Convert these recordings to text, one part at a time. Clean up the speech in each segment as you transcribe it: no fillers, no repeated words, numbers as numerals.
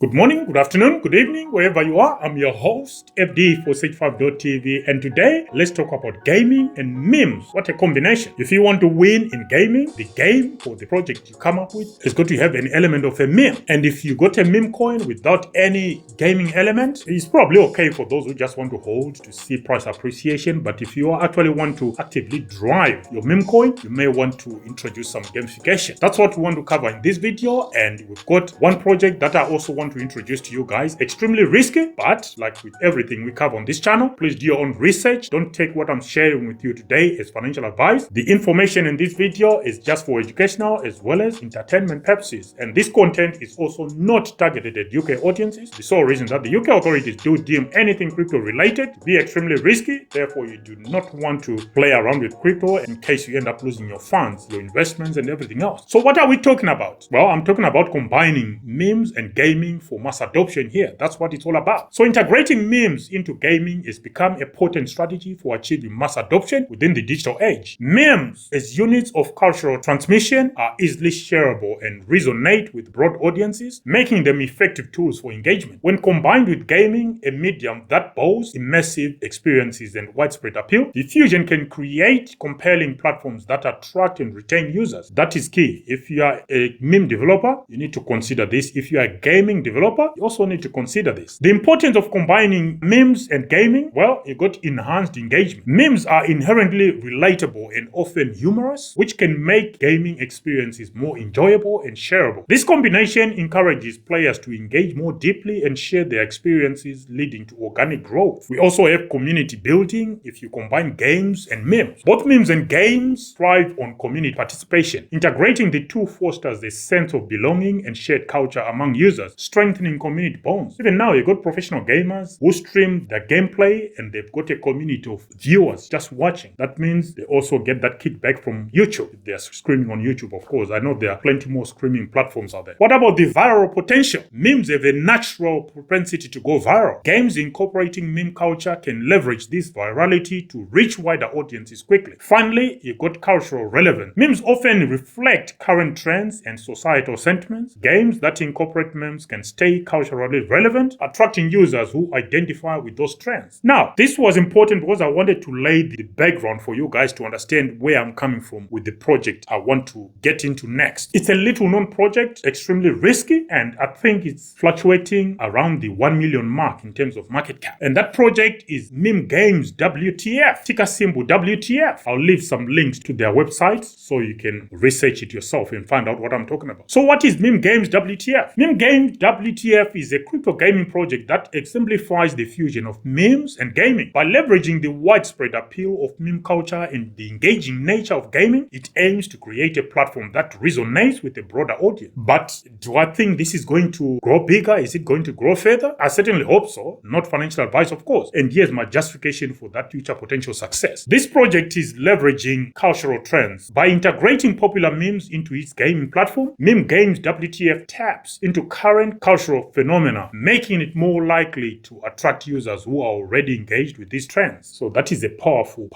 Good morning, good afternoon, good evening, wherever you are. I'm your host, FD for Sage5.tv, and today let's talk about gaming and memes. What a combination. If you want to win in gaming, the game or the project you come up with is going to have an element of a meme. And if you got a meme coin without any gaming element, it's probably okay for those who just want to hold to see price appreciation. But if you actually want to actively drive your meme coin, you may want to introduce some gamification. That's what we want to cover in this video, and we've got one project that I also want to introduce to you guys. Extremely risky, but like with everything we cover on this channel, please do your own research. Don't take what I'm sharing with you today as financial advice. The information in this video is just for educational as well as entertainment purposes, and this content is also not targeted at UK audiences. The sole reason that the UK authorities do deem anything crypto related to be extremely risky, therefore you do not want to play around with crypto in case you end up losing your funds, your investments and everything else. So what are we talking about? Well, I'm talking about combining memes and gaming for mass adoption here. That's what it's all about. So integrating memes into gaming has become a potent strategy for achieving mass adoption within the digital age. Memes as units of cultural transmission are easily shareable and resonate with broad audiences, making them effective tools for engagement. When combined with gaming, a medium that boasts immersive experiences and widespread appeal, the fusion can create compelling platforms that attract and retain users. That is key. If you are a meme developer, you need to consider this. If you are a gaming developer, you also need to consider this. The importance of combining memes and gaming, well, you got enhanced engagement. Memes are inherently relatable and often humorous, which can make gaming experiences more enjoyable and shareable. This combination encourages players to engage more deeply and share their experiences, leading to organic growth. We also have community building if you combine games and memes. Both memes and games thrive on community participation. Integrating the two fosters a sense of belonging and shared culture among users, strengthening community bonds. Even now, you got professional gamers who stream their gameplay and they've got a community of viewers just watching. That means they also get that kickback from YouTube. If they're streaming on YouTube, of course. I know there are plenty more streaming platforms out there. What about the viral potential? Memes have a natural propensity to go viral. Games incorporating meme culture can leverage this virality to reach wider audiences quickly. Finally, you got cultural relevance. Memes often reflect current trends and societal sentiments. Games that incorporate memes can stay culturally relevant, attracting users who identify with those trends. Now, this was important because I wanted to lay the background for you guys to understand where I'm coming from with the project I want to get into next. It's a little known project, extremely risky, and I think it's fluctuating around the 1 million mark in terms of market cap. And that project is Meme Games WTF, ticker symbol WTF. I'll leave some links to their website so you can research it yourself and find out what I'm talking about. So what is Meme Games WTF? Meme Games WTF is a crypto gaming project that exemplifies the fusion of memes and gaming. By leveraging the widespread appeal of meme culture and the engaging nature of gaming, it aims to create a platform that resonates with a broader audience. But do I think this is going to grow bigger? Is it going to grow further? I certainly hope so. Not financial advice, of course. And here's my justification for that future potential success. This project is leveraging cultural trends. By integrating popular memes into its gaming platform, Meme Games WTF taps into current cultural phenomena, making it more likely to attract users who are already engaged with these trends. So that is a powerful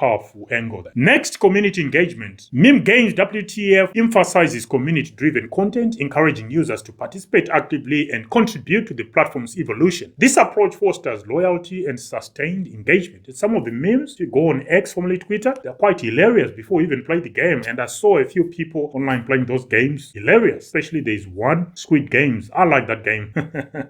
angle there. Next, community engagement. Meme Games WTF emphasizes community-driven content, encouraging users to participate actively and contribute to the platform's evolution. This approach fosters loyalty and sustained engagement. And some of the memes, you go on X, formerly Twitter, they're quite hilarious before you even play the game. And I saw a few people online playing those games. Hilarious. Especially there's one, Squid Games. I like that game.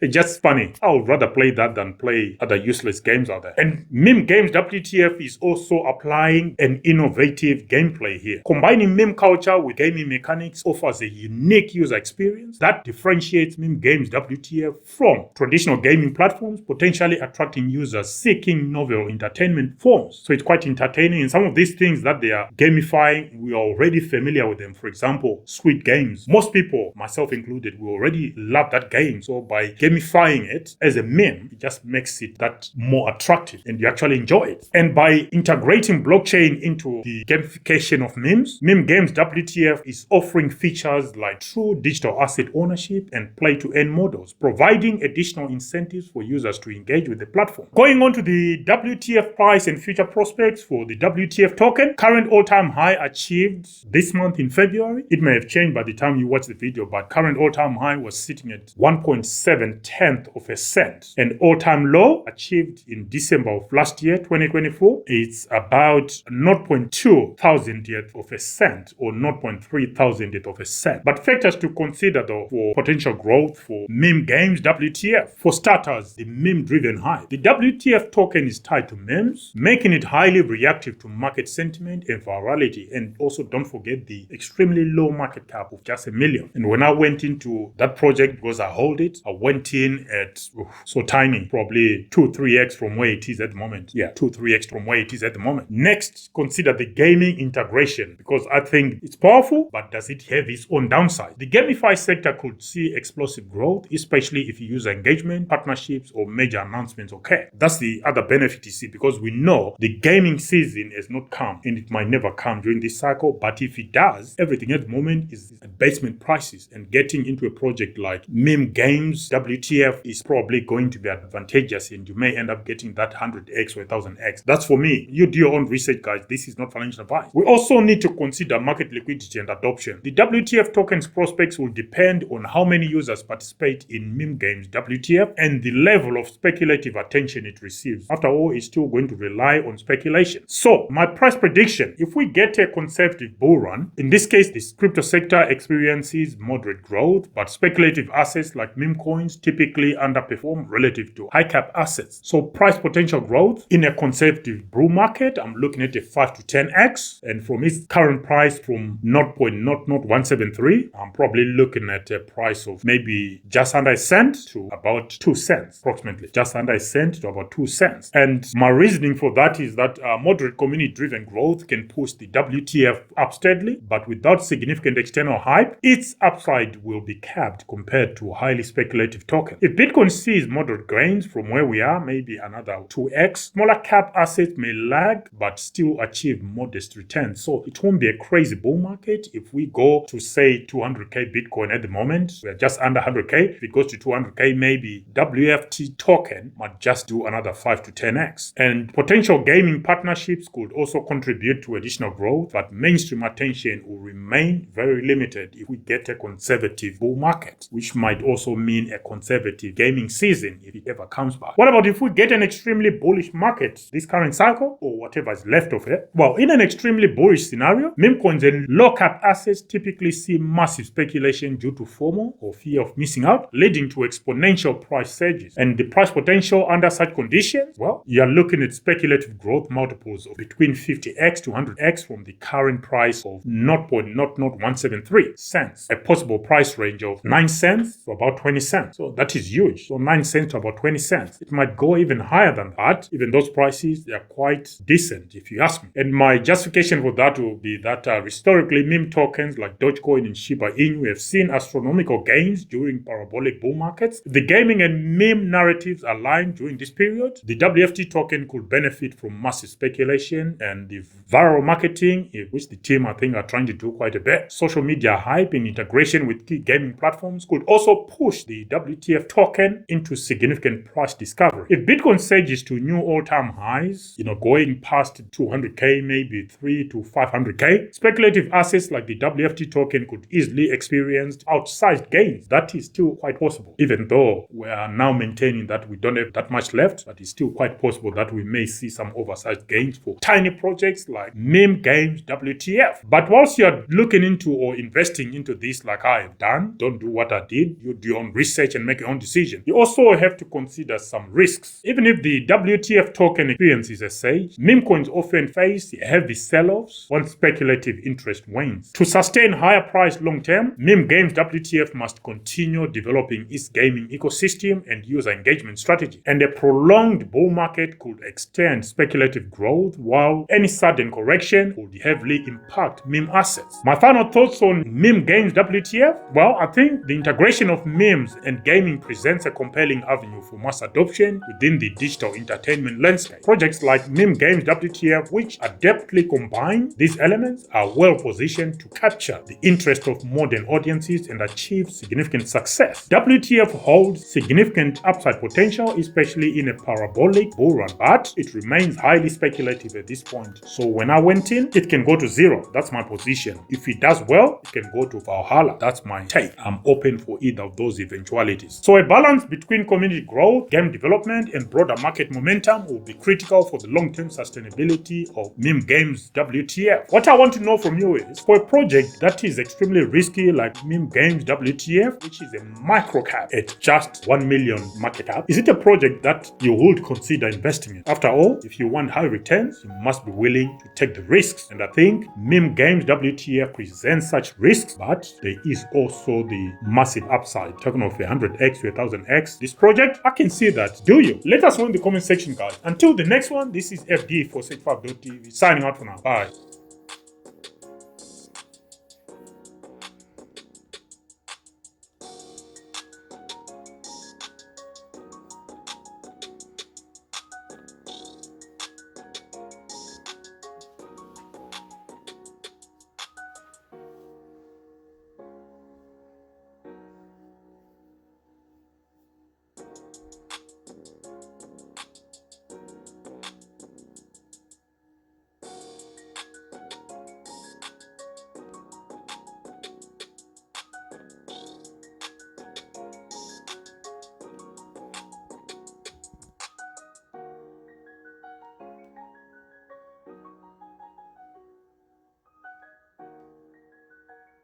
It's just funny. I would rather play that than play other useless games out there. And Meme Games WTF is also applying an innovative gameplay here. Combining meme culture with gaming mechanics offers a unique user experience that differentiates Meme Games WTF from traditional gaming platforms, potentially attracting users seeking novel entertainment forms. So it's quite entertaining, and some of these things that they are gamifying, we are already familiar with them. For example, Squid Games. Most people, myself included, we already love that game. So by gamifying it as a meme, it just makes it that more attractive and you actually enjoy it. And by integrating blockchain into the gamification of memes, Meme Games WTF is offering features like true digital asset ownership and play-to-earn models, providing additional incentives for users to engage with the platform. Going on to the WTF price and future prospects for the WTF token, current all-time high achieved this month in February. It may have changed by the time you watch the video, but current all-time high was sitting at 1. 1.7 and all-time low achieved in December of last year, 2024, it's about 0.2 thousandth of a cent or 0.3 thousandth of a cent. But factors to consider though for potential growth for meme games, WTF. For starters, the meme-driven hype. The WTF token is tied to memes, making it highly reactive to market sentiment and virality. And also don't forget the extremely low market cap of just $1 million. And when I went into that project, because I hold it, I went in at so tiny, probably 2-3x from where it is at the moment. Yeah, 2-3x from where it is at the moment. Next, consider the gaming integration, because I think it's powerful, but does it have its own downside? The gamify sector could see explosive growth, especially if you use engagement, partnerships, or major announcements occur. That's the other benefit you see, because we know the gaming season has not come, and it might never come during this cycle, but if it does, everything at the moment is at basement prices, and getting into a project like meme games, WTF, is probably going to be advantageous, and you may end up getting that 100x or 1000x. That's for me. You do your own research, guys. This is not financial advice. We also need to consider market liquidity and adoption. The WTF token's prospects will depend on how many users participate in meme games WTF and the level of speculative attention it receives. After all, it's still going to rely on speculation. So, my price prediction, if we get a conservative bull run, in this case, the crypto sector experiences moderate growth, but speculative assets like meme coins typically underperform relative to high cap assets. So, price potential growth in a conservative bull market, I'm looking at a 5 to 10x, and from its current price from 0.00173, I'm probably looking at a price of maybe just under a cent to about 2 cents, approximately just under a cent to about 2 cents. And my reasoning for that is that moderate community-driven growth can push the WTF up steadily, but without significant external hype, its upside will be capped compared to highly speculative tokens. If Bitcoin sees moderate gains from where we are, maybe another 2x, smaller cap assets may lag but still achieve modest returns. So it won't be a crazy bull market if we go to say 200k Bitcoin at the moment. We're just under 100k. If it goes to 200k, maybe WFT token might just do another 5 to 10x. And potential gaming partnerships could also contribute to additional growth, but mainstream attention will remain very limited if we get a conservative bull market, which might also mean a conservative gaming season if it ever comes back. What about if we get an extremely bullish market this current cycle, or whatever is left of it? Well, in an extremely bullish scenario, meme coins and low cap assets typically see massive speculation due to FOMO or fear of missing out, leading to exponential price surges. And the price potential under such conditions, well, you're looking at speculative growth multiples of between 50x to 100x from the current price of 0.00173 cents, a possible price range of 9 cents to about 20 cents. So that is huge. So 9 cents to about 20 cents. It might go even higher than that. Even those prices, they are quite decent if you ask me. And my justification for that will be that historically meme tokens like Dogecoin and Shiba Inu have seen astronomical gains during parabolic bull markets. If the gaming and meme narratives align during this period, the WFT token could benefit from massive speculation and the viral marketing, which the team I think are trying to do quite a bit. Social media hype in integration with key gaming platforms could also push the WTF token into significant price discovery. If Bitcoin surges to new all-time highs, going past 200k, maybe 3 to 500k, speculative assets like the WFT token could easily experience outsized gains. That is still quite possible, even though we are now maintaining that we don't have that much left, but it's still quite possible that we may see some oversized gains for tiny projects like meme games WTF. But whilst you're looking into or investing into this like I have done, don't do what I did. You do your own research and make your own decision. You also have to consider some risks. Even if the WTF token experiences a surge, meme coins often face heavy sell-offs once speculative interest wanes. To sustain higher price long-term, meme games WTF must continue developing its gaming ecosystem and user engagement strategy. And a prolonged bull market could extend speculative growth, while any sudden correction would heavily impact meme assets. My final thoughts on meme games WTF? Well, I think the integration of memes and gaming presents a compelling avenue for mass adoption within the digital entertainment landscape. Projects like meme games WTF, which adeptly combine these elements, are well positioned to capture the interest of modern audiences and achieve significant success. WTF holds significant upside potential, especially in a parabolic bull run, but it remains highly speculative at this point. So when I went in, it can go to zero. That's my position. If it does well, it can go to Valhalla. That's my take. I'm open for either of those those eventualities. So a balance between community growth, game development, and broader market momentum will be critical for the long-term sustainability of meme games WTF. What I want to know from you is, for a project that is extremely risky like meme games WTF, which is a micro cap at just 1 million market cap, is it a project that you would consider investing in? After all, if you want high returns, you must be willing to take the risks. And I think meme games WTF presents such risks, but there is also the massive upside. Talking of 100x to 1000x, this project, I can see that. Do you? Let us know in the comment section, guys. Until the next one, this is FD for Sage5.tv signing out for now. Bye.